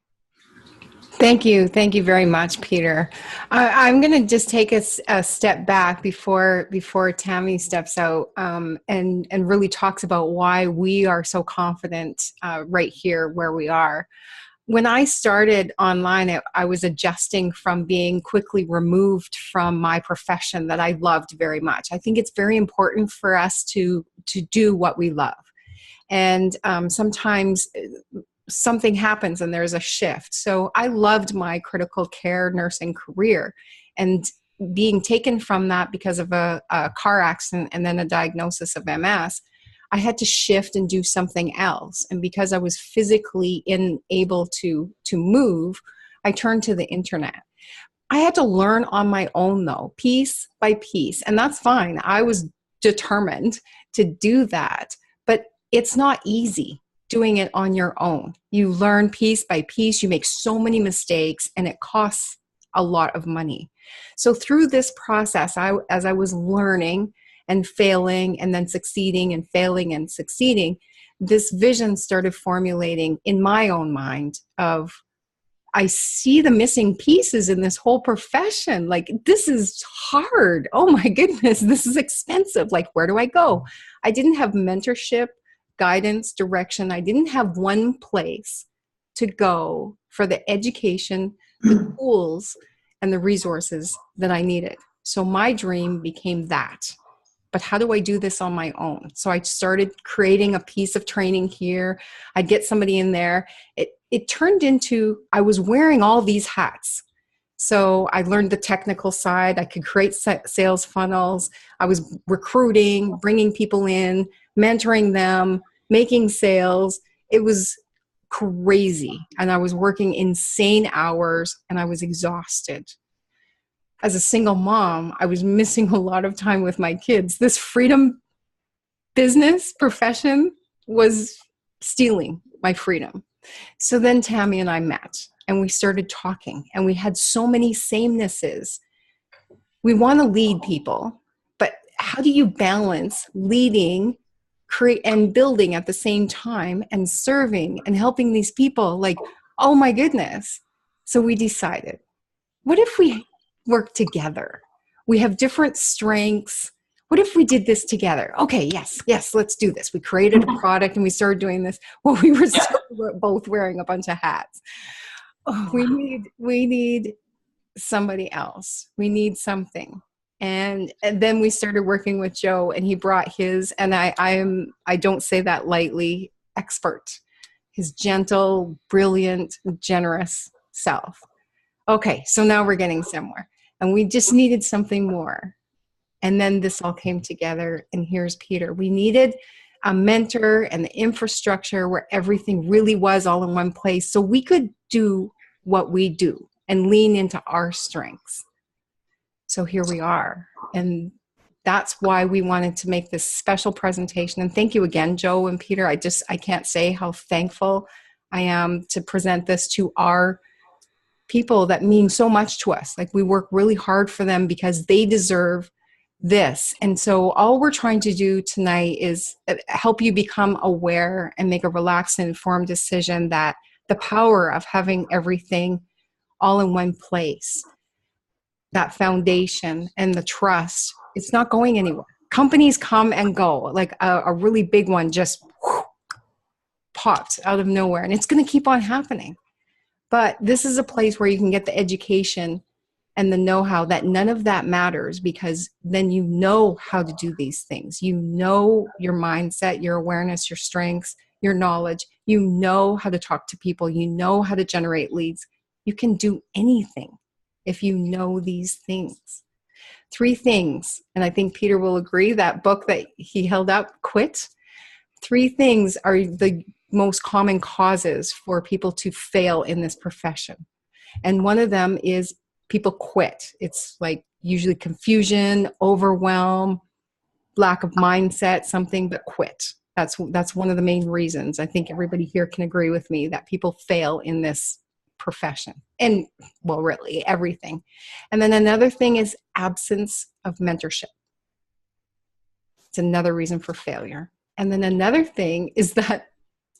Thank you. Thank you very much, Peter. I'm going to just take a step back before Tammy steps out and really talks about why we are so confident right here where we are. When I started online, I was adjusting from being quickly removed from my profession that I loved very much. I think it's very important for us to do what we love. And sometimes something happens and there's a shift. So I loved my critical care nursing career, and being taken from that because of a car accident and then a diagnosis of MS, I had to shift and do something else. And because I was physically unable to move, I turned to the internet. I had to learn on my own though, piece by piece, and that's fine. I was determined to do that, but it's not easy doing it on your own. You learn piece by piece, you make so many mistakes, and it costs a lot of money. So through this process, as I was learning and failing and then succeeding and failing and succeeding, this vision started formulating in my own mind of, I see the missing pieces in this whole profession. Like, this is hard. Oh my goodness, this is expensive. Like, where do I go? I didn't have mentorship, guidance, direction. I didn't have one place to go for the education, the tools, and the resources that I needed. So my dream became that. But how do I do this on my own? So I started creating a piece of training here. I'd get somebody in there. It turned into, I was wearing all these hats. So I learned the technical side. I could create sales funnels. I was recruiting, bringing people in, mentoring them, making sales. It was crazy. And I was working insane hours and I was exhausted. As a single mom, I was missing a lot of time with my kids. This freedom business profession was stealing my freedom. So then Tammy and I met. and we started talking, and we had so many samenesses. We want to lead people, but how do you balance leading, create, and building at the same time, and serving and helping these people? Like, oh my goodness. So we decided, what if we work together? We have different strengths. What if we did this together? Okay, yes, let's do this. We created a product and we started doing this while we were still both wearing a bunch of hats. Oh, we need somebody else. We need something. And then we started working with Joe, and he brought his, and I don't say that lightly, expert, his gentle, brilliant, generous self. Okay, so now we're getting somewhere, and we just needed something more. And then this all came together, and here's Peter. We needed a mentor and the infrastructure where everything really was all in one place, so we could do what we do and lean into our strengths. So here we are. And that's why we wanted to make this special presentation. And thank you again, Joe and Peter. I can't say how thankful I am to present this to our people that mean so much to us. Like, we work really hard for them because they deserve this. And so all we're trying to do tonight is help you become aware and make a relaxed and informed decision that the power of having everything all in one place, that foundation and the trust, it's not going anywhere. Companies come and go. Like a really big one just popped out of nowhere, and it's going to keep on happening. But this is a place where you can get the education and the know-how that none of that matters, because then you know how to do these things. You know your mindset, your awareness, your strengths, your knowledge. You know how to talk to people. You know how to generate leads. You can do anything if you know these things. 3 things, and I think Peter will agree, that book that he held up, Quit. 3 things are the most common causes for people to fail in this profession. And one of them is people quit. It's like usually confusion, overwhelm, lack of mindset, something, but quit. That's one of the main reasons. I think everybody here can agree with me that people fail in this profession, and well, really everything. And then another thing is absence of mentorship. It's another reason for failure. And then another thing is that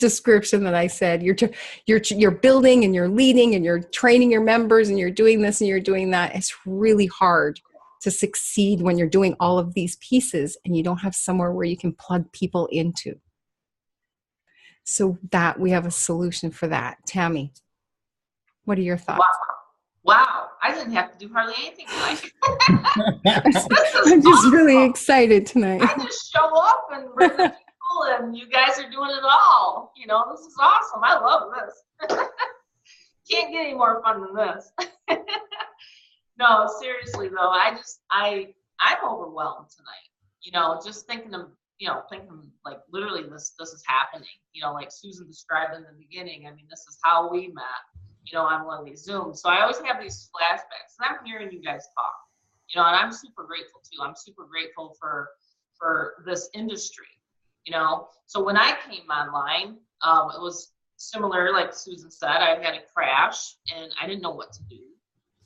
description that I said, you're building and you're leading and you're training your members and you're doing this and you're doing that. It's really hard to succeed when you're doing all of these pieces and you don't have somewhere where you can plug people into. So that we have a solution for that. Tammy, what are your thoughts? Wow. I didn't have to do hardly anything tonight. I'm just really excited tonight. I just show up and bring the people, and you guys are doing it all. You know, this is awesome. I love this. Can't get any more fun than this. No, seriously though, I'm overwhelmed tonight. You know, just thinking like literally this is happening. You know, like Susan described in the beginning. I mean, this is how we met. You know, on one of these Zooms. So I always have these flashbacks, and I'm hearing you guys talk. You know, and I'm super grateful too. I'm super grateful for this industry. You know, so when I came online, it was similar, like Susan said. I had a crash, and I didn't know what to do.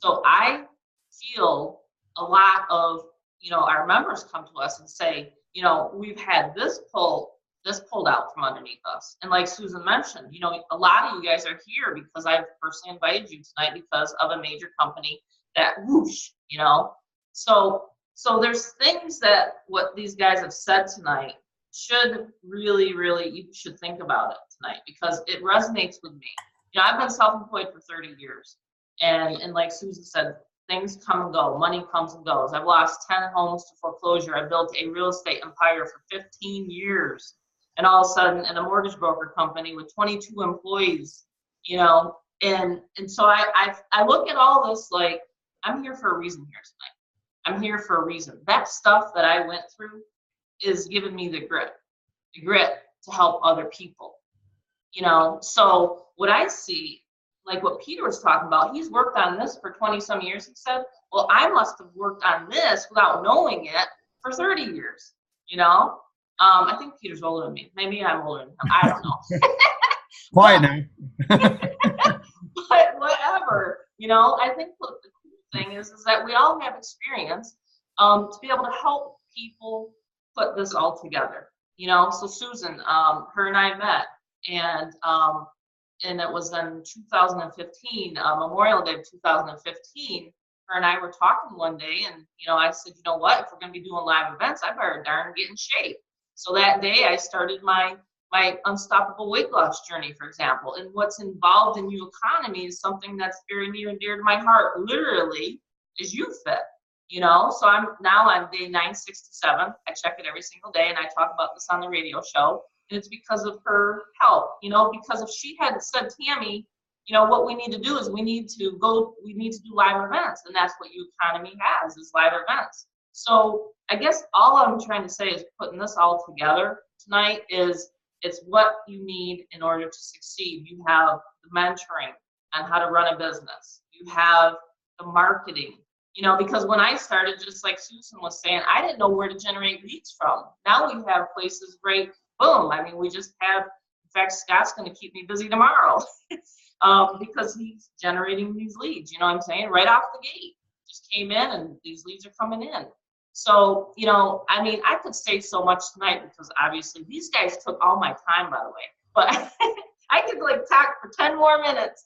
So I feel a lot of, you know, our members come to us and say, you know, we've had this pulled out from underneath us. And like Susan mentioned, you know, a lot of you guys are here because I've personally invited you tonight because of a major company that whoosh, you know. So there's things that what these guys have said tonight should really, you should think about it tonight, because it resonates with me. You know, I've been self-employed for 30 years. And like Susan said, things come and go, money comes and goes. I've lost 10 homes to foreclosure. I built a real estate empire for 15 years. And all of a sudden, in a mortgage broker company with 22 employees, you know, and so I look at all this like, I'm here for a reason here tonight. I'm here for a reason. That stuff that I went through is giving me the grit to help other people, you know. So what I see, like what Peter was talking about, he's worked on this for 20 some years. He said, well, I must have worked on this without knowing it for 30 years, you know. I think Peter's older than me. Maybe I'm older than him. I don't know. Quiet now. whatever. I think the cool thing is that we all have experience to be able to help people put this all together. So Susan, her and I met, and it was in 2015, Memorial Day of 2015. Her and I were talking one day, and I said, you know what? If we're going to be doing live events, I better darn get in shape. So that day, I started my unstoppable weight loss journey, for example. And what's involved in New Economy is something that's very near and dear to my heart. Literally, is YouFit. So I'm on day 967. I check it every single day, and I talk about this on the radio show. And it's because of her help, because if she hadn't said, Tammy, what we need to do is we need to do live events. And that's what U Economy has, is live events. So I guess all I'm trying to say is putting this all together tonight is it's what you need in order to succeed. You have the mentoring on how to run a business. You have the marketing, because when I started, just like Susan was saying, I didn't know where to generate leads from. Now we have places right, boom. I mean, we just have, in fact, Scott's going to keep me busy tomorrow because he's generating these leads, you know what I'm saying? Right off the gate, just came in and these leads are coming in. So, I could say so much tonight because obviously these guys took all my time, by the way, but I could talk for 10 more minutes.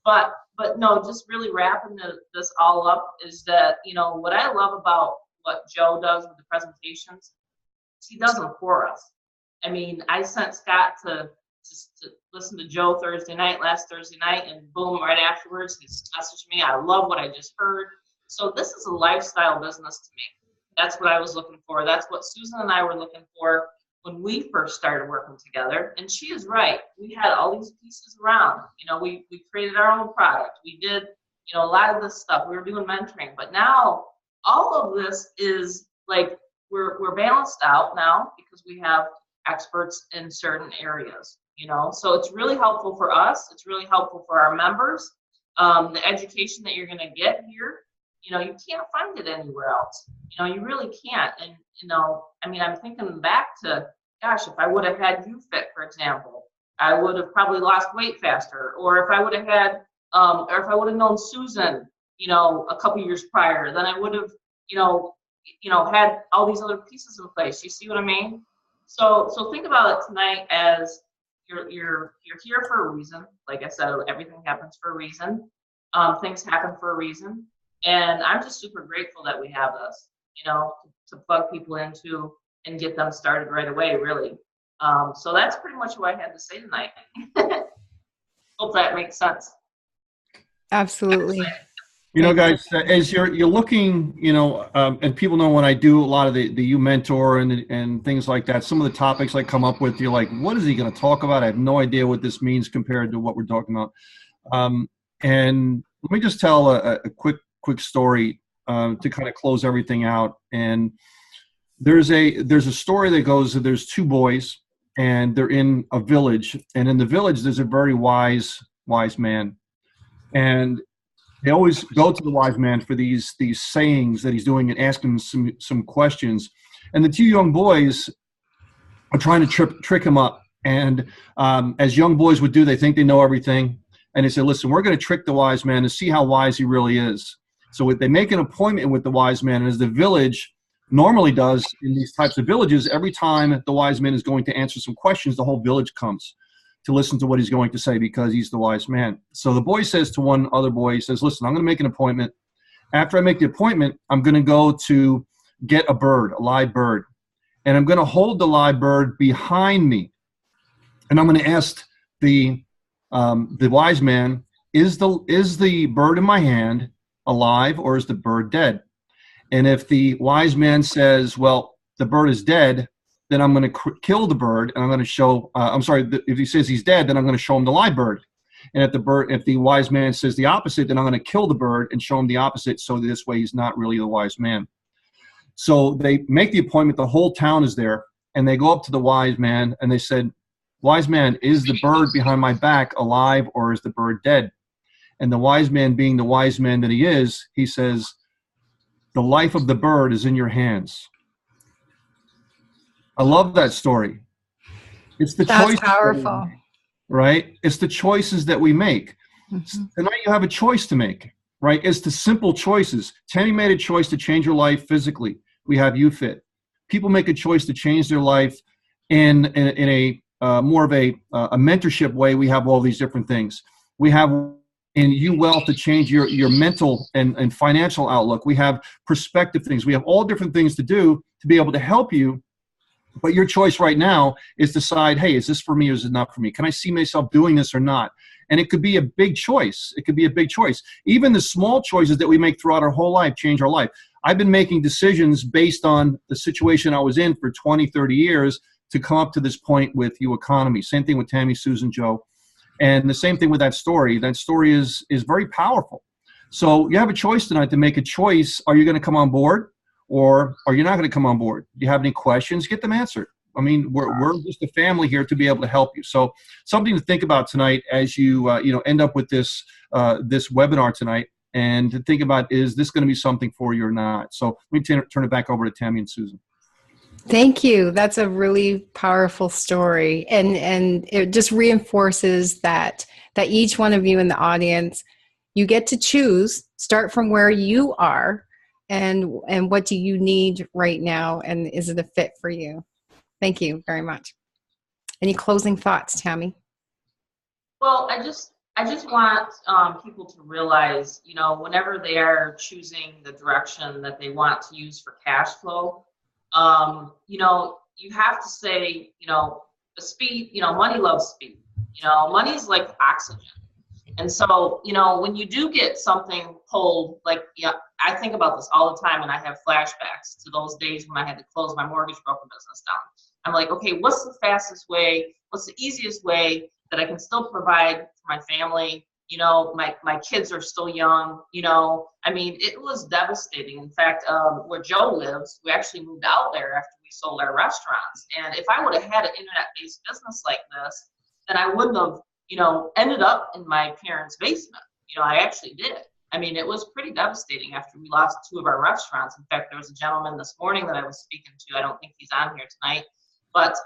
But no, just really wrapping this all up is that, what I love about what Joe does with the presentations, he does them for us. I sent Scott to listen to Joe last Thursday night, and boom, right afterwards, he messaged me. I love what I just heard. So this is a lifestyle business to me. That's what I was looking for. That's what Susan and I were looking for when we first started working together. And she is right. We had all these pieces around. We created our own product. We did, a lot of this stuff. We were doing mentoring. But now all of this is we're balanced out now because we have experts in certain areas, So it's really helpful for us. It's really helpful for our members. The education that you're going to get here, you can't find it anywhere else. You really can't. And, I'm thinking back to, gosh, if I would have had YouFit, for example, I would have probably lost weight faster. Or if I would have had, or if I would have known Susan, a couple years prior, then I would have, had all these other pieces in place. You see what I mean? So think about it tonight as you're here for a reason. Like I said, everything happens for a reason. Things happen for a reason. And I'm just super grateful that we have this, to plug people into and get them started right away, really. So that's pretty much what I had to say tonight. Hope that makes sense. Absolutely. Guys, as you're looking, and people know when I do a lot of the You Mentor and things like that, some of the topics I come up with, you're like, what is he going to talk about? I have no idea what this means compared to what we're talking about. And let me just tell a quick story to kind of close everything out. And there's a story that goes, there's two boys and they're in a village, and in the village there's a very wise man, and they always go to the wise man for these sayings that he's doing and asking some questions. And the two young boys are trying to trick him up. And as young boys would do, they think they know everything. And they say, listen, we're going to trick the wise man to see how wise he really is. So they make an appointment with the wise man, and as the village normally does in these types of villages, every time the wise man is going to answer some questions, the whole village comes to listen to what he's going to say because he's the wise man. So the boy says to one other boy, he says, listen, I'm going to make an appointment. After I make the appointment, I'm going to go to get a live bird, and I'm going to hold the live bird behind me. And I'm going to ask the wise man, is the bird in my hand alive or is the bird dead? And if the wise man says, well, the bird is dead, then I'm going to kill the bird, and I'm going to show, if he says he's dead, then I'm going to show him the live bird. And if the wise man says the opposite, then I'm going to kill the bird and show him the opposite, so this way he's not really the wise man. So they make the appointment, the whole town is there, and they go up to the wise man, and they said, wise man, is the bird behind my back alive or is the bird dead? And the wise man, being the wise man that he is, he says, the life of the bird is in your hands. I love that story. It's the choices. That's powerful. Right? It's the choices that we make. Tonight you have a choice to make, right? It's the simple choices. Tammy made a choice to change her life physically. We have YouFit. People make a choice to change their life in a more of a mentorship way. We have all these different things. We have in UWealth to change your mental and financial outlook. We have perspective things. We have all different things to do to be able to help you. But your choice right now is decide, hey, is this for me or is it not for me? Can I see myself doing this or not? And it could be a big choice. It could be a big choice. Even the small choices that we make throughout our whole life change our life. I've been making decisions based on the situation I was in for 20, 30 years to come up to this point with U Economy. Same thing with Tammy, Susan, Joe. And the same thing with that story. That story is very powerful. So you have a choice tonight to make a choice. Are you going to come on board? Or are you not going to come on board? Do you have any questions? Get them answered. I mean, we're just a family here to be able to help you. So something to think about tonight as you end up with this webinar tonight, and to think about, is this going to be something for you or not? So let me turn it back over to Tammy and Susan. Thank you. That's a really powerful story, and it just reinforces that each one of you in the audience, you get to choose. Start from where you are. And what do you need right now, and is it a fit for you? Thank you very much. Any closing thoughts, Tammy? Well, I just want people to realize, whenever they are choosing the direction that they want to use for cash flow, you have to say, the speed, money loves speed. Money is like oxygen. And so, when you do get something pulled, I think about this all the time, and I have flashbacks to those days when I had to close my mortgage broker business down. I'm like, okay, what's the fastest way? What's the easiest way that I can still provide for my family? My kids are still young, it was devastating. In fact, where Joe lives, we actually moved out there after we sold our restaurants. And if I would have had an internet-based business like this, then I wouldn't have ended up in my parents' basement. I actually did. It was pretty devastating after we lost 2 of our restaurants. In fact, there was a gentleman this morning that I was speaking to. I don't think he's on here tonight, but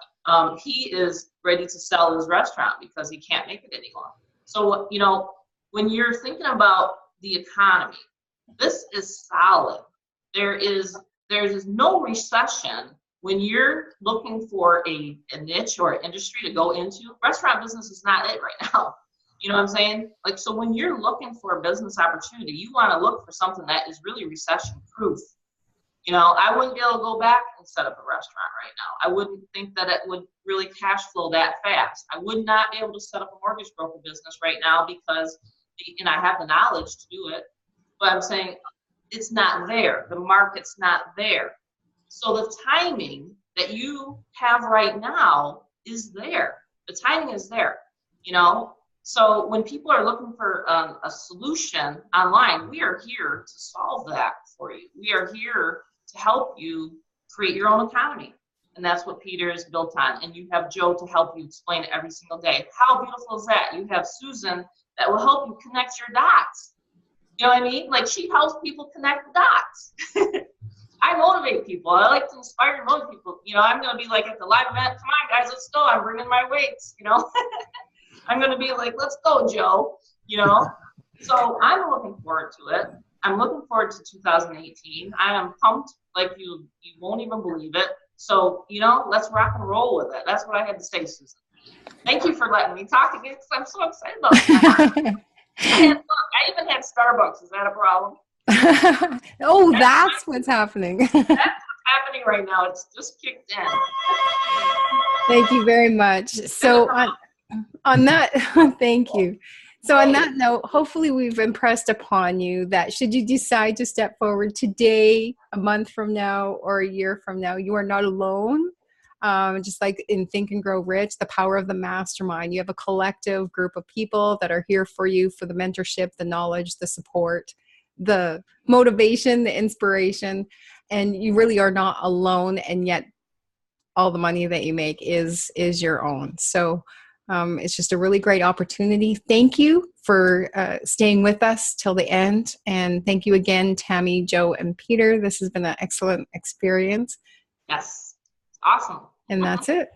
he is ready to sell his restaurant because he can't make it anymore. So, when you're thinking about the economy, this is solid. There is no recession. When you're looking for a niche or an industry to go into, restaurant business is not it right now. You know what I'm saying? So when you're looking for a business opportunity, you want to look for something that is really recession proof. I wouldn't be able to go back and set up a restaurant right now. I wouldn't think that it would really cash flow that fast. I would not be able to set up a mortgage broker business right now because, and I have the knowledge to do it, but I'm saying it's not there. The market's not there. So the timing that you have right now is there. The timing is there, So when people are looking for a solution online, we are here to solve that for you. We are here to help you create your own economy. And that's what Peter is built on. And you have Joe to help you explain it every single day. How beautiful is that? You have Susan that will help you connect your dots. You know what I mean? She helps people connect the dots. I motivate people. I like to inspire and motivate people. I'm going to be at the live event. Come on, guys, let's go. I'm bringing my weights, I'm going to be let's go, Joe, So I'm looking forward to it. I'm looking forward to 2018. I am pumped you won't even believe it. So, let's rock and roll with it. That's what I had to say, Susan. Thank you for letting me talk again because I'm so excited about it. And look, I even had Starbucks. Is that a problem? Oh, that's what's happening. That's what's happening right now. It's just kicked in. Thank you very much. So on that, thank you. So on that note, hopefully we've impressed upon you that should you decide to step forward today, a month from now, or a year from now, you are not alone. Just like in Think and Grow Rich, the power of the mastermind. You have a collective group of people that are here for you for the mentorship, the knowledge, the support, the motivation, the inspiration, and you really are not alone. And yet all the money that you make is your own. So it's just a really great opportunity. Thank you for staying with us till the end. And thank you again, Tammy, Joe, and Peter. This has been an excellent experience. Yes. Awesome. And that's it.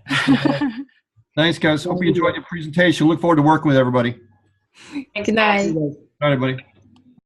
Thanks, guys. Hope you enjoyed your presentation. Look forward to working with everybody. Thanks, Good guys. night. All right, everybody.